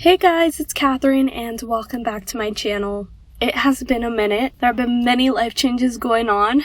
Hey guys, it's Catherine and welcome back to my channel. It has been a minute. There have been many life changes going on.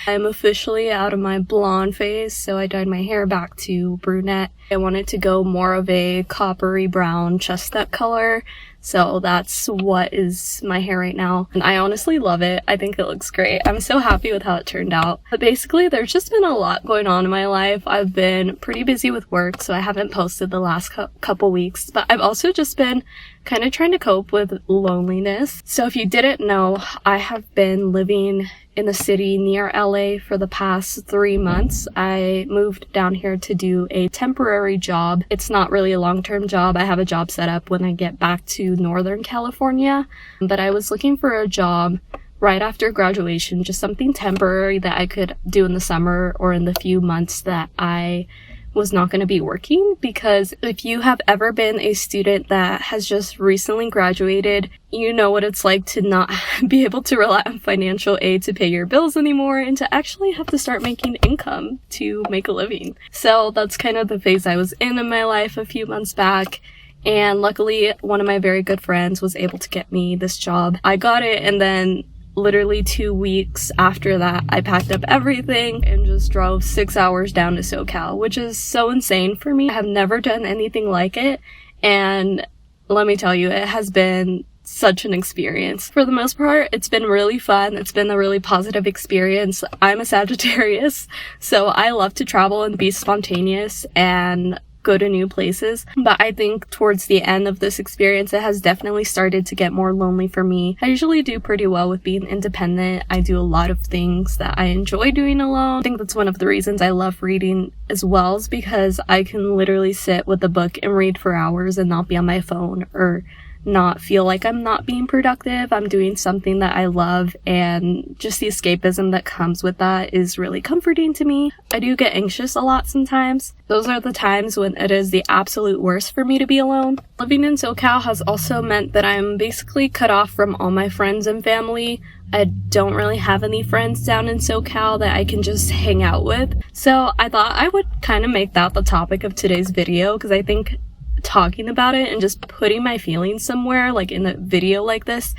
I'm officially out of my blonde phase, so I dyed my hair back to brunette. I wanted to go more of a coppery brown chestnut color, so that's what is my hair right now. And I honestly love it. I think it looks great. I'm so happy with how it turned out. But basically, there's just been a lot going on in my life. I've been pretty busy with work, so I haven't posted the last couple weeks. But I've also just been kind of trying to cope with loneliness. So if you didn't know, I have been living in the city near LA for the past 3 months. I moved down here to do a temporary job. It's not really a long-term job. I have a job set up when I get back to Northern California, but I was looking for a job right after graduation, just something temporary that I could do in the summer or in the few months that I was not going to be working. Because if you have ever been a student that has just recently graduated, you know what it's like to not be able to rely on financial aid to pay your bills anymore and to actually have to start making income to make a living. So that's kind of the phase I was in my life a few months back. And luckily, one of my very good friends was able to get me this job. I got it, and then literally 2 weeks after that, I packed up everything and just drove 6 hours down to SoCal, which is so insane for me. I have never done anything like it, and let me tell you, it has been such an experience. For the most part, it's been really fun. It's been a really positive experience. I'm a Sagittarius, so I love to travel and be spontaneous and go to new places. But I think towards the end of this experience, it has definitely started to get more lonely for me. I usually do pretty well with being independent. I do a lot of things that I enjoy doing alone. I think that's one of the reasons I love reading as well, is because I can literally sit with a book and read for hours and not be on my phone or not feel like I'm not being productive. I'm doing something that I love, and just the escapism that comes with that is really comforting to me. I do get anxious a lot sometimes. Those are the times when it is the absolute worst for me to be alone. Living in SoCal has also meant that I'm basically cut off from all my friends and family. I don't really have any friends down in SoCal that I can just hang out with. So I thought I would kind of make that the topic of today's video, because I think talking about it and just putting my feelings somewhere, like in a video like this,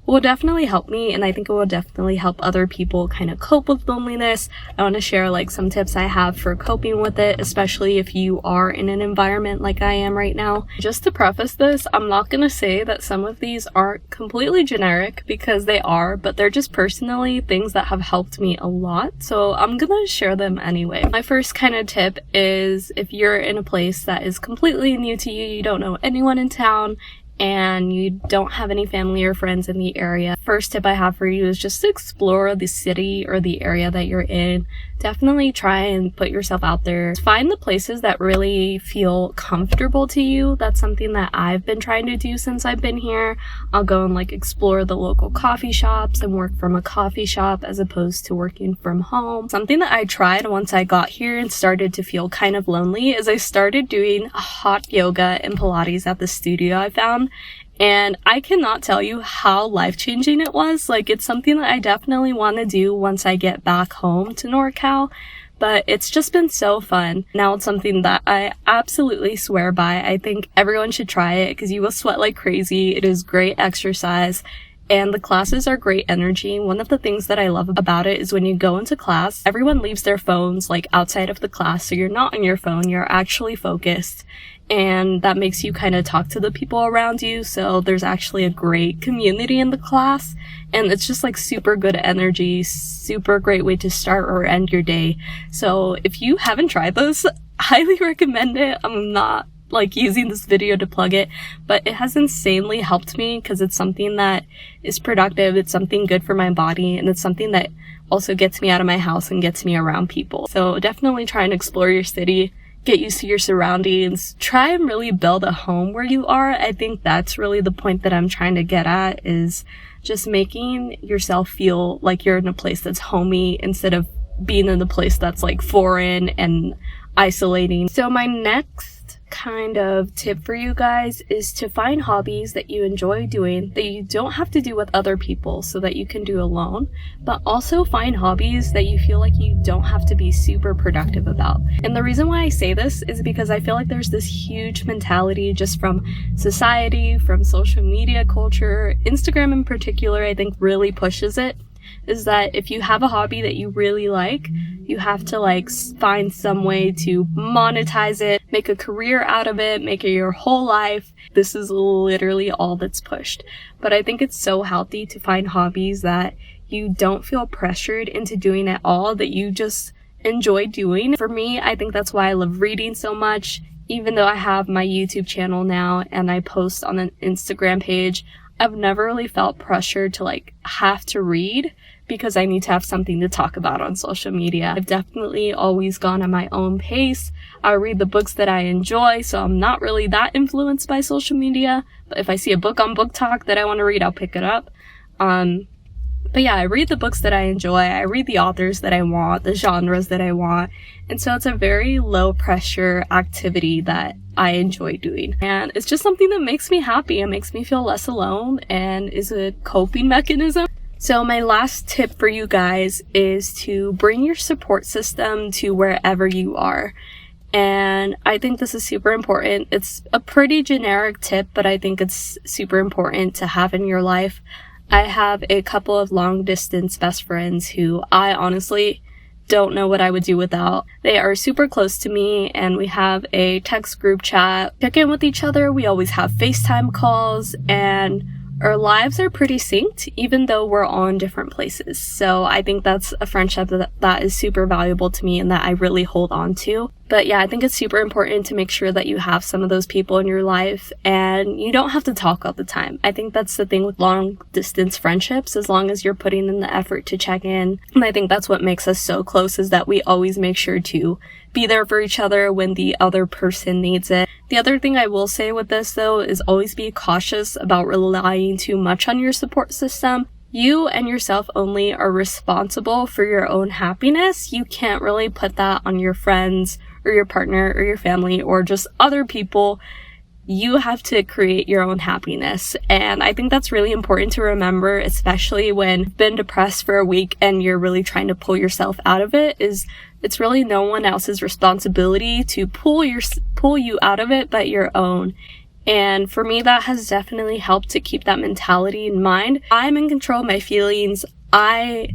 will definitely help me, and I think it will definitely help other people kind of cope with loneliness. I want to share like some tips I have for coping with it, especially if you are in an environment like I am right now. Just to preface this, I'm not going to say that some of these aren't completely generic, because they are, but they're just personally things that have helped me a lot, so I'm gonna share them anyway. My first kind of tip is, if you're in a place that is completely new to you, you don't know anyone in town, and you don't have any family or friends in the area, first tip I have for you is just to explore the city or the area that you're in. Definitely try and put yourself out there. Find the places that really feel comfortable to you. That's something that I've been trying to do since I've been here. I'll go and like explore the local coffee shops and work from a coffee shop as opposed to working from home. Something that I tried once I got here and started to feel kind of lonely is I started doing hot yoga and Pilates at the studio I found. And I cannot tell you how life-changing it was. Like, it's something that I definitely want to do once I get back home to NorCal, but it's just been so fun. Now it's something that I absolutely swear by. I think everyone should try it because you will sweat like crazy. It is great exercise, and the classes are great energy. One of the things that I love about it is when you go into class, everyone leaves their phones like outside of the class, so you're not on your phone, you're actually focused. And that makes you kind of talk to the people around you, so there's actually a great community in the class, and it's just like super good energy, super great way to start or end your day. So if you haven't tried those, highly recommend it. I'm not like using this video to plug it, but it has insanely helped me because it's something that is productive, it's something good for my body, and it's something that also gets me out of my house and gets me around people. So definitely try and explore your city. Get used to your surroundings. Try and really build a home where you are. I think that's really the point that I'm trying to get at, is just making yourself feel like you're in a place that's homey instead of being in a place that's like foreign and isolating. So my next kind of tip for you guys is to find hobbies that you enjoy doing that you don't have to do with other people so that you can do alone, but also find hobbies that you feel like you don't have to be super productive about. And the reason why I say this is because I feel like there's this huge mentality just from society, from social media culture, Instagram in particular, I think really pushes it, is that if you have a hobby that you really like, you have to like find some way to monetize it, make a career out of it, make it your whole life. This is literally all that's pushed. But I think it's so healthy to find hobbies that you don't feel pressured into doing at all, that you just enjoy doing. For me, I think that's why I love reading so much. Even though I have my YouTube channel now and I post on an Instagram page, I've never really felt pressured to like have to read because I need to have something to talk about on social media. I've definitely always gone at my own pace. I read the books that I enjoy, so I'm not really that influenced by social media. But if I see a book on Book Talk that I want to read, I'll pick it up. But yeah, I read the books that I enjoy. I read the authors that I want, the genres that I want. And so it's a very low pressure activity that I enjoy doing. And it's just something that makes me happy. It makes me feel less alone and is a coping mechanism. So my last tip for you guys is to bring your support system to wherever you are. And I think this is super important. It's a pretty generic tip, but I think it's super important to have in your life. I have a couple of long distance best friends who I honestly don't know what I would do without. They are super close to me and we have a text group chat, check in with each other. We always have FaceTime calls and our lives are pretty synced even though we're all in different places. So I think that's a friendship that is super valuable to me and that I really hold on to. But yeah, I think it's super important to make sure that you have some of those people in your life and you don't have to talk all the time. I think that's the thing with long distance friendships, as long as you're putting in the effort to check in. And I think that's what makes us so close, is that we always make sure to be there for each other when the other person needs it. The other thing I will say with this though is always be cautious about relying too much on your support system. You and yourself only are responsible for your own happiness. You can't really put that on your friends or your partner or your family or just other people. You have to create your own happiness. And I think that's really important to remember, especially when you've been depressed for a week and you're really trying to pull yourself out of it, is it's really no one else's responsibility to pull you out of it but your own. And for me, that has definitely helped to keep that mentality in mind. I'm in control of my feelings. I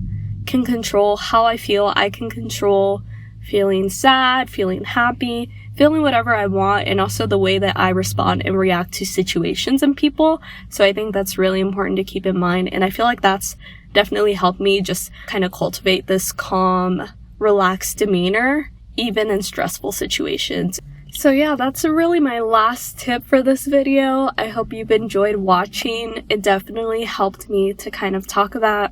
can control how I feel. I can control feeling sad, feeling happy, feeling whatever I want, and also the way that I respond and react to situations and people. So I think that's really important to keep in mind. And I feel like that's definitely helped me just kind of cultivate this calm, relaxed demeanor, even in stressful situations. So yeah, that's really my last tip for this video. I hope you've enjoyed watching. It definitely helped me to kind of talk about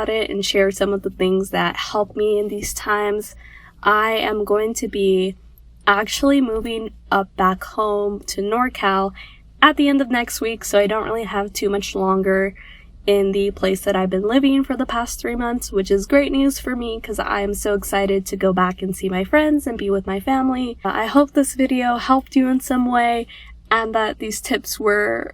it and share some of the things that help me in these times. I am going to be actually moving up back home to NorCal at the end of next week, so I don't really have too much longer in the place that I've been living for the past 3 months, which is great news for me because I am so excited to go back and see my friends and be with my family. I hope this video helped you in some way and that these tips were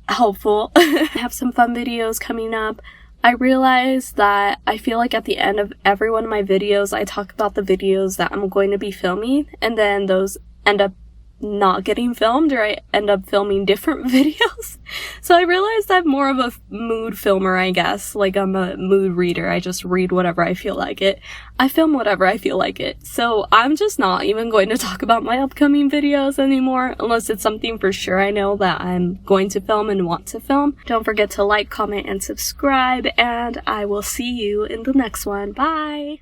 helpful. I have some fun videos coming up. I realized that I feel like at the end of every one of my videos, I talk about the videos that I'm going to be filming, and then those end up not getting filmed, or I end up filming different videos. So I realized I'm more of a mood filmer, I guess. Like, I'm a mood reader. I just read whatever I feel like it. I film whatever I feel like it. So I'm just not even going to talk about my upcoming videos anymore, unless it's something for sure I know that I'm going to film and want to film. Don't forget to like, comment, and subscribe, and I will see you in the next one. Bye!